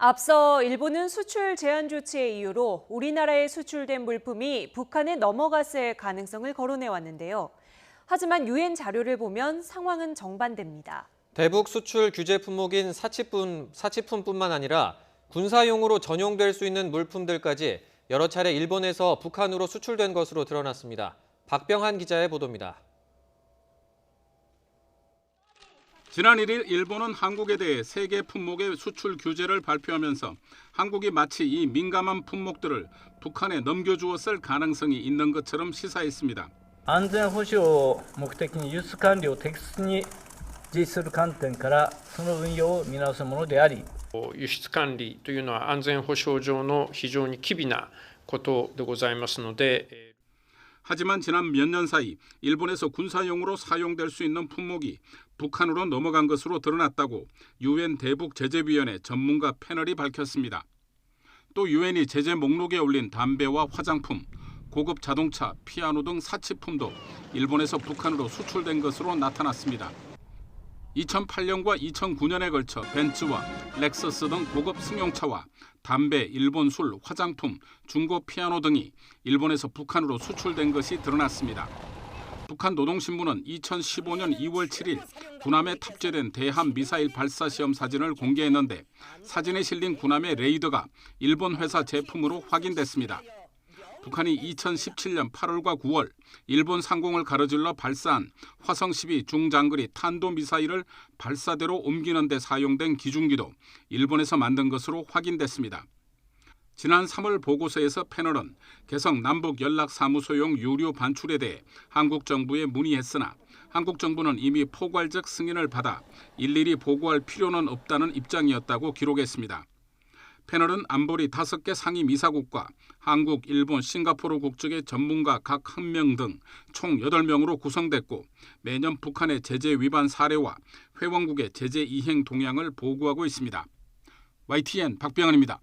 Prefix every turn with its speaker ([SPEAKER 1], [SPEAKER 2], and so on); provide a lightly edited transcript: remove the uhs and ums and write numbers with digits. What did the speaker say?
[SPEAKER 1] 앞서 일본은 수출 제한 조치의 이유로 우리나라에 수출된 물품이 북한에 넘어갔을 가능성을 거론해왔는데요. 하지만 유엔 자료를 보면 상황은 정반대입니다.
[SPEAKER 2] 대북 수출 규제 품목인 사치품뿐만 아니라 군사용으로 전용될 수 있는 물품들까지 여러 차례 일본에서 북한으로 수출된 것으로 드러났습니다. 박병한 기자의 보도입니다.
[SPEAKER 3] 지난 1일 일본은 한국에 대해 세계 품목의 수출 규제를 발표하면서 한국이マ치 이 민감한 품목들을 북한에 넘겨주어 쓸 가능성이 있는 것처럼 시사했습니다.
[SPEAKER 4] 安全保障を目的に輸出管理を適切に実施する観点からその運用を見直すものであり、
[SPEAKER 5] 輸出管理というのは安全保障上の非常に機微なことでございますので。
[SPEAKER 3] 하지만 지난 몇 년 사이 일본에서 군사용으로 사용될 수 있는 품목이 북한으로 넘어간 것으로 드러났다고 유엔 대북 제재위원회 전문가 패널이 밝혔습니다. 또 유엔이 제재 목록에 올린 담배와 화장품, 고급 자동차, 피아노 등 사치품도 일본에서 북한으로 수출된 것으로 나타났습니다. 2008년과 2009년에 걸쳐 벤츠와 렉서스 등 고급 승용차와 담배, 일본 술, 화장품, 중고 피아노 등이 일본에서 북한으로 수출된 것이 드러났습니다. 북한 노동신문은 2015년 2월 7일 군함에 탑재된 대함 미사일 발사 시험 사진을 공개했는데 사진에 실린 군함의 레이더가 일본 회사 제품으로 확인됐습니다. 북한이 2017년 8월과 9월 일본 상공을 가로질러 발사한 화성-12 중장거리 탄도미사일을 발사대로 옮기는 데 사용된 기중기도 일본에서 만든 것으로 확인됐습니다. 지난 3월 보고서에서 패널은 개성 남북연락사무소용 유류 반출에 대해 한국 정부에 문의했으나 한국 정부는 이미 포괄적 승인을 받아 일일이 보고할 필요는 없다는 입장이었다고 기록했습니다. 패널은 안보리 5개 상임 이사국과 한국, 일본, 싱가포르 국적의 전문가 각 1명 등 총 8명으로 구성됐고 매년 북한의 제재 위반 사례와 회원국의 제재 이행 동향을 보고하고 있습니다. YTN 박병환입니다.